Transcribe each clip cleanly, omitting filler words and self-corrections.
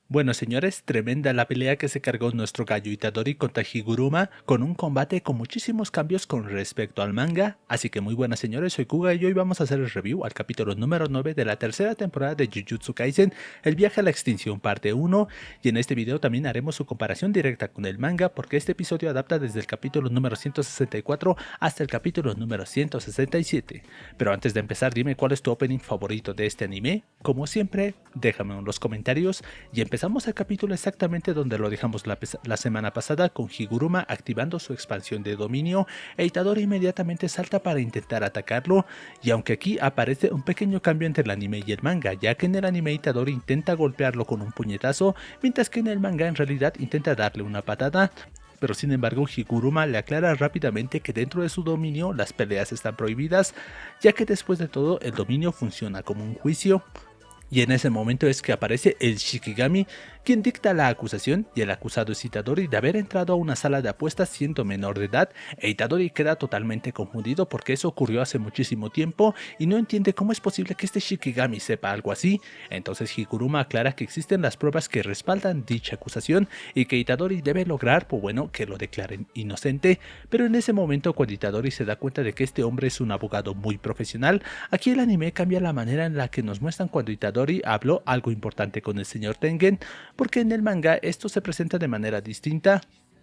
Bueno señores, tremenda la pelea que se cargó nuestro gallo Itadori contra Higuruma, con un combate con muchísimos cambios con respecto al manga. Así que muy buenas señores, soy Kuga y hoy vamos a hacer el review al capítulo número 9 de la tercera temporada de Jujutsu Kaisen, el viaje a la extinción parte 1, y en este video también haremos su comparación directa con el manga, porque este episodio adapta desde el capítulo número 164 hasta el capítulo número 167. Pero antes de empezar, dime cuál es tu opening favorito de este anime. Como siempre, déjame en los comentarios y empezamos el capítulo exactamente donde lo dejamos la semana pasada, con Higuruma activando su expansión de dominio e Itadori inmediatamente salta para intentar atacarlo, y aunque aquí aparece un pequeño cambio entre el anime y el manga, ya que en el anime Itadori intenta golpearlo con un puñetazo, mientras que en el manga en realidad intenta darle una patada. Pero sin embargo Higuruma le aclara rápidamente que dentro de su dominio las peleas están prohibidas, ya que después de todo el dominio funciona como un juicio. Y en ese momento es que aparece el Shikigami, quien dicta la acusación, y el acusado es Itadori de haber entrado a una sala de apuestas siendo menor de edad, e Itadori queda totalmente confundido porque eso ocurrió hace muchísimo tiempo y no entiende cómo es posible que este Shikigami sepa algo así. Entonces Higuruma aclara que existen las pruebas que respaldan dicha acusación y que Itadori debe lograr, pues bueno, que lo declaren inocente. Pero en ese momento, cuando Itadori se da cuenta de que este hombre es un abogado muy profesional, aquí el anime cambia la manera en la que nos muestran cuando Itadori habló algo importante con el señor Tengen, porque en el manga esto se presenta de manera distinta,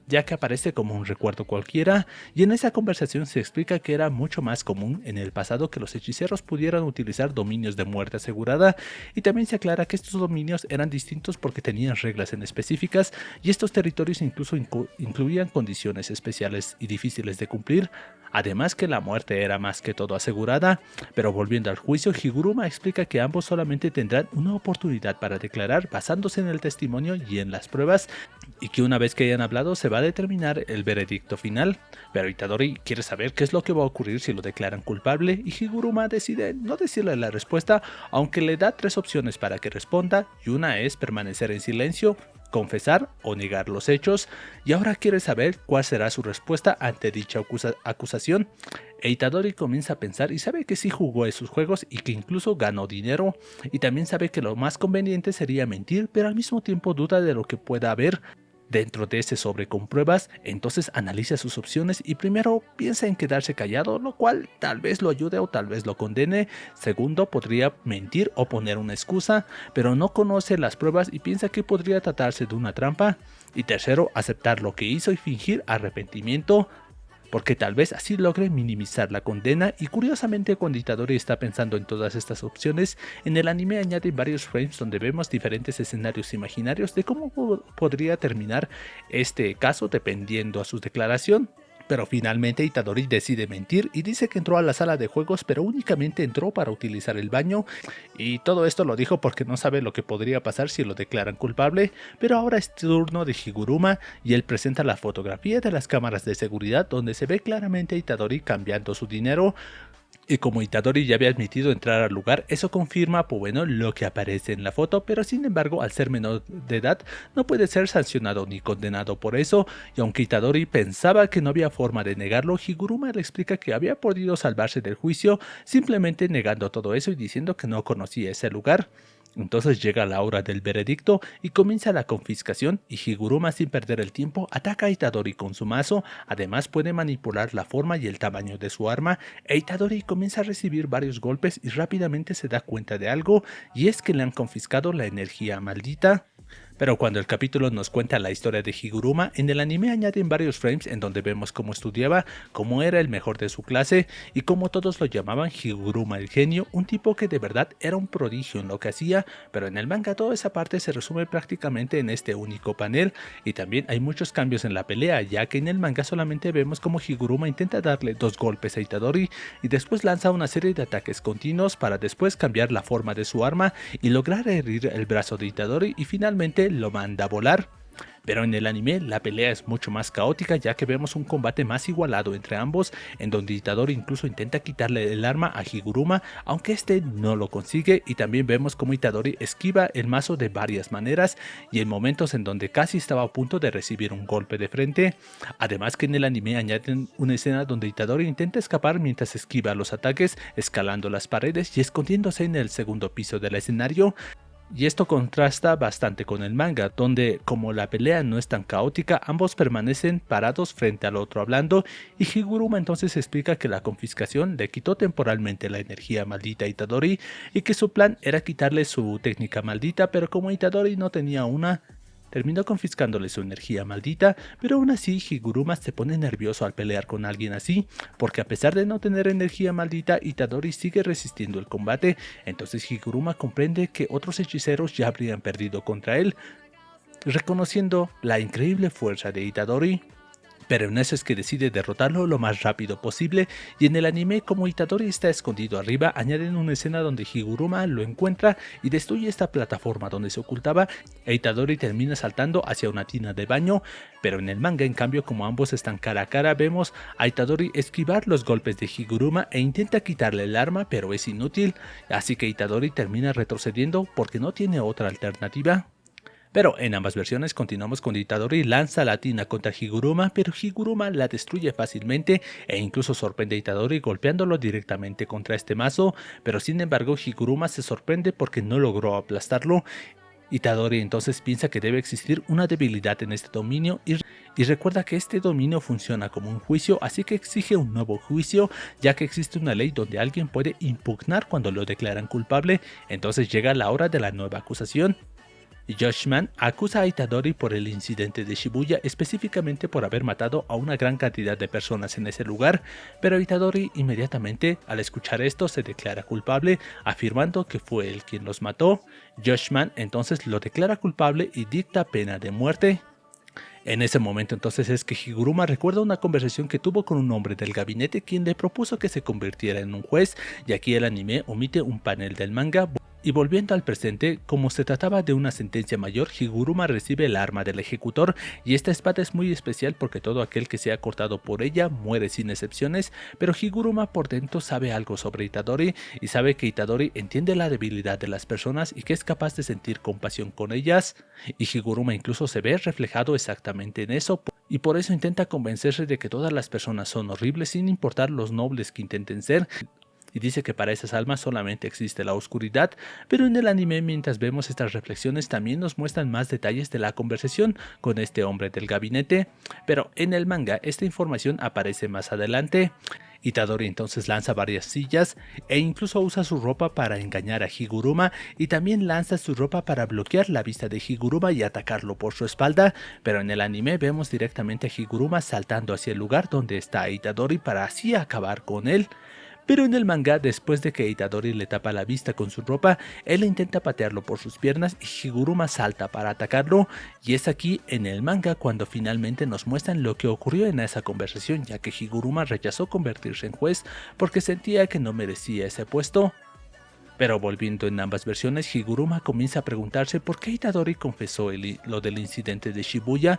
ya que aparece como un recuerdo cualquiera, y en esa conversación se explica que era mucho más común en el pasado que los hechiceros pudieran utilizar dominios de muerte asegurada, y también se aclara que estos dominios eran distintos porque tenían reglas en específicas, y estos territorios incluso incluían condiciones especiales y difíciles de cumplir, además que la muerte era más que todo asegurada. Pero volviendo al juicio, Higuruma explica que ambos solamente tendrán una oportunidad para declarar basándose en el testimonio y en las pruebas, y que una vez que hayan hablado se va a determinar el veredicto final. Pero Itadori quiere saber qué es lo que va a ocurrir si lo declaran culpable, y Higuruma decide no decirle la respuesta, aunque le da tres opciones para que responda, y una es permanecer en silencio, confesar o negar los hechos, y ahora quiere saber cuál será su respuesta ante dicha acusación. Itadori comienza a pensar y sabe que sí jugó esos juegos y que incluso ganó dinero, y también sabe que lo más conveniente sería mentir, pero al mismo tiempo duda de lo que pueda haber dentro de ese sobre con pruebas. Entonces analiza sus opciones y primero piensa en quedarse callado, lo cual tal vez lo ayude o tal vez lo condene. Segundo, podría mentir o poner una excusa, pero no conoce las pruebas y piensa que podría tratarse de una trampa. Y tercero, aceptar lo que hizo y fingir arrepentimiento, porque tal vez así logre minimizar la condena. Y curiosamente, cuando Itadori está pensando en todas estas opciones, en el anime añaden varios frames donde vemos diferentes escenarios imaginarios de cómo podría terminar este caso dependiendo a su declaración. Pero finalmente Itadori decide mentir y dice que entró a la sala de juegos, pero únicamente entró para utilizar el baño, y todo esto lo dijo porque no sabe lo que podría pasar si lo declaran culpable. Pero ahora es turno de Higuruma, y él presenta la fotografía de las cámaras de seguridad donde se ve claramente a Itadori cambiando su dinero. Y como Itadori ya había admitido entrar al lugar, eso confirma, pues bueno, lo que aparece en la foto, pero sin embargo, al ser menor de edad, no puede ser sancionado ni condenado por eso, y aunque Itadori pensaba que no había forma de negarlo, Higuruma le explica que había podido salvarse del juicio simplemente negando todo eso y diciendo que no conocía ese lugar. Entonces llega la hora del veredicto y comienza la confiscación, y Higuruma, sin perder el tiempo, ataca a Itadori con su mazo. Además puede manipular la forma y el tamaño de su arma, e Itadori comienza a recibir varios golpes y rápidamente se da cuenta de algo, y es que le han confiscado la energía maldita. Pero cuando el capítulo nos cuenta la historia de Higuruma, en el anime añaden varios frames en donde vemos cómo estudiaba, cómo era el mejor de su clase y cómo todos lo llamaban Higuruma el genio, un tipo que de verdad era un prodigio en lo que hacía. Pero en el manga toda esa parte se resume prácticamente en este único panel, y también hay muchos cambios en la pelea, ya que en el manga solamente vemos cómo Higuruma intenta darle dos golpes a Itadori y después lanza una serie de ataques continuos para después cambiar la forma de su arma y lograr herir el brazo de Itadori, y finalmente lo manda a volar. Pero en el anime la pelea es mucho más caótica, ya que vemos un combate más igualado entre ambos, en donde Itadori incluso intenta quitarle el arma a Higuruma, aunque este no lo consigue, y también vemos como Itadori esquiva el mazo de varias maneras y en momentos en donde casi estaba a punto de recibir un golpe de frente. Además que en el anime añaden una escena donde Itadori intenta escapar mientras esquiva los ataques, escalando las paredes y escondiéndose en el segundo piso del escenario. Y esto contrasta bastante con el manga, donde como la pelea no es tan caótica, ambos permanecen parados frente al otro hablando, y Higuruma entonces explica que la confiscación le quitó temporalmente la energía maldita a Itadori y que su plan era quitarle su técnica maldita, pero como Itadori no tenía una, terminó confiscándole su energía maldita, pero aún así Higuruma se pone nervioso al pelear con alguien así, porque a pesar de no tener energía maldita, Itadori sigue resistiendo el combate. Entonces Higuruma comprende que otros hechiceros ya habrían perdido contra él, reconociendo la increíble fuerza de Itadori. Pero en eso es que decide derrotarlo lo más rápido posible, y en el anime, como Itadori está escondido arriba, añaden una escena donde Higuruma lo encuentra y destruye esta plataforma donde se ocultaba, e Itadori termina saltando hacia una tina de baño. Pero en el manga, en cambio, como ambos están cara a cara, vemos a Itadori esquivar los golpes de Higuruma e intenta quitarle el arma, pero es inútil, así que Itadori termina retrocediendo porque no tiene otra alternativa. Pero en ambas versiones continuamos con Itadori lanza la tina contra Higuruma, pero Higuruma la destruye fácilmente e incluso sorprende a Itadori golpeándolo directamente contra este mazo, pero sin embargo Higuruma se sorprende porque no logró aplastarlo. Itadori entonces piensa que debe existir una debilidad en este dominio y recuerda que este dominio funciona como un juicio, así que exige un nuevo juicio, ya que existe una ley donde alguien puede impugnar cuando lo declaran culpable. Entonces llega la hora de la nueva acusación. Joshman acusa a Itadori por el incidente de Shibuya, específicamente por haber matado a una gran cantidad de personas en ese lugar, pero Itadori inmediatamente al escuchar esto se declara culpable, afirmando que fue él quien los mató. Joshman entonces lo declara culpable y dicta pena de muerte. En ese momento entonces es que Higuruma recuerda una conversación que tuvo con un hombre del gabinete quien le propuso que se convirtiera en un juez, y aquí el anime omite un panel del manga. Y volviendo al presente, como se trataba de una sentencia mayor, Higuruma recibe el arma del ejecutor, y esta espada es muy especial porque todo aquel que sea cortado por ella muere sin excepciones, pero Higuruma por dentro sabe algo sobre Itadori y sabe que Itadori entiende la debilidad de las personas y que es capaz de sentir compasión con ellas, y Higuruma incluso se ve reflejado exactamente en eso, y por eso intenta convencerse de que todas las personas son horribles sin importar los nobles que intenten ser, y dice que para esas almas solamente existe la oscuridad. Pero en el anime, mientras vemos estas reflexiones, también nos muestran más detalles de la conversación con este hombre del gabinete, pero en el manga esta información aparece más adelante. Itadori entonces lanza varias sillas e incluso usa su ropa para engañar a Higuruma, y también lanza su ropa para bloquear la vista de Higuruma y atacarlo por su espalda, pero en el anime vemos directamente a Higuruma saltando hacia el lugar donde está Itadori para así acabar con él. Pero en el manga, después de que Itadori le tapa la vista con su ropa, él intenta patearlo por sus piernas y Higuruma salta para atacarlo, y es aquí en el manga cuando finalmente nos muestran lo que ocurrió en esa conversación, ya que Higuruma rechazó convertirse en juez porque sentía que no merecía ese puesto. Pero volviendo en ambas versiones, Higuruma comienza a preguntarse por qué Itadori confesó lo del incidente de Shibuya,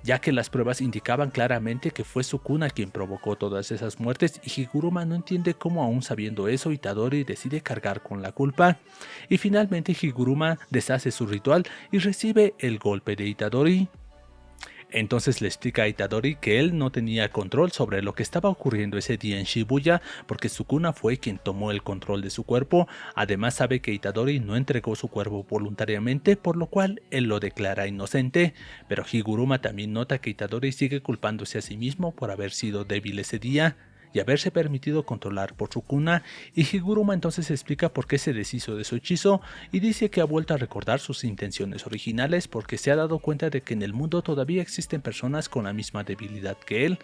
ya que las pruebas indicaban claramente que fue Sukuna quien provocó todas esas muertes, y Higuruma no entiende cómo aún sabiendo eso Itadori decide cargar con la culpa. Y finalmente Higuruma deshace su ritual y recibe el golpe de Itadori. Entonces le explica a Itadori que él no tenía control sobre lo que estaba ocurriendo ese día en Shibuya porque Sukuna fue quien tomó el control de su cuerpo. Además sabe que Itadori no entregó su cuerpo voluntariamente, por lo cual él lo declara inocente, pero Higuruma también nota que Itadori sigue culpándose a sí mismo por haber sido débil ese día y haberse permitido controlar por Sukuna, y Higuruma entonces explica por qué se deshizo de su hechizo y dice que ha vuelto a recordar sus intenciones originales porque se ha dado cuenta de que en el mundo todavía existen personas con la misma debilidad que él.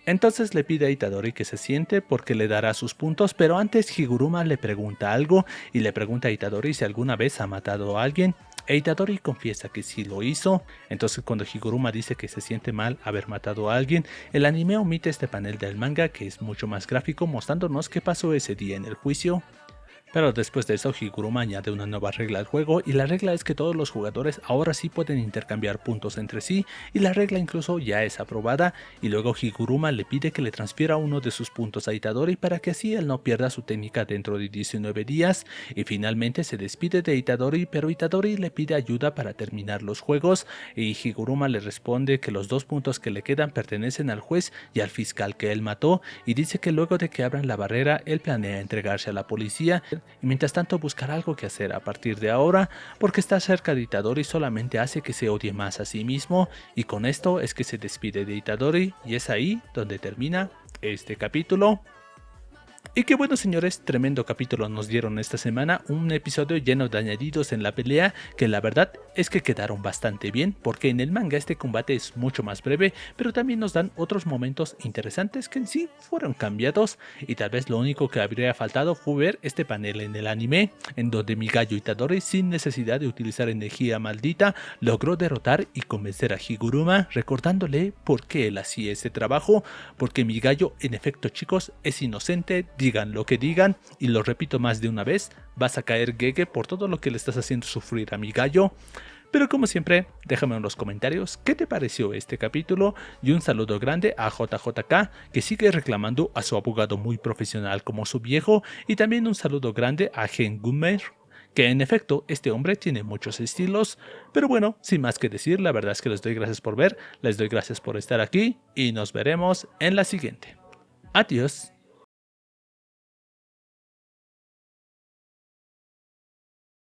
Entonces le pide a Itadori que se siente porque le dará sus puntos, pero antes Higuruma le pregunta algo y le pregunta a Itadori si alguna vez ha matado a alguien. Itadori confiesa que sí lo hizo. Entonces cuando Higuruma dice que se siente mal haber matado a alguien, el anime omite este panel del manga que es mucho más gráfico mostrándonos qué pasó ese día en el juicio. Pero después de eso Higuruma añade una nueva regla al juego, y la regla es que todos los jugadores ahora sí pueden intercambiar puntos entre sí, y la regla incluso ya es aprobada, y luego Higuruma le pide que le transfiera uno de sus puntos a Itadori para que así él no pierda su técnica dentro de 19 días, y finalmente se despide de Itadori, pero Itadori le pide ayuda para terminar los juegos, y Higuruma le responde que los 2 puntos que le quedan pertenecen al juez y al fiscal que él mató, y dice que luego de que abran la barrera él planea entregarse a la policía, cárcel y mientras tanto buscar algo que hacer a partir de ahora, porque estar cerca de Itadori solamente hace que se odie más a sí mismo, y con esto es que se despide de Itadori y es ahí donde termina este capítulo. Y qué bueno, señores, tremendo capítulo nos dieron esta semana, un episodio lleno de añadidos en la pelea que la verdad es que quedaron bastante bien, porque en el manga este combate es mucho más breve, pero también nos dan otros momentos interesantes que en sí fueron cambiados, y tal vez lo único que habría faltado fue ver este panel en el anime, en donde mi gallo Itadori, sin necesidad de utilizar energía maldita, logró derrotar y convencer a Higuruma, recordándole por qué él hacía ese trabajo, porque mi gallo, en efecto, chicos, es inocente, digan lo que digan, y lo repito más de una vez, vas a caer Gege por todo lo que le estás haciendo sufrir a mi gallo. Pero como siempre, déjame en los comentarios qué te pareció este capítulo, y un saludo grande a JJK, que sigue reclamando a su abogado muy profesional como su viejo, y también un saludo grande a Gen Gunmer, que en efecto este hombre tiene muchos estilos. Pero bueno, sin más que decir, la verdad es que les doy gracias por ver, les doy gracias por estar aquí, y nos veremos en la siguiente. Adiós.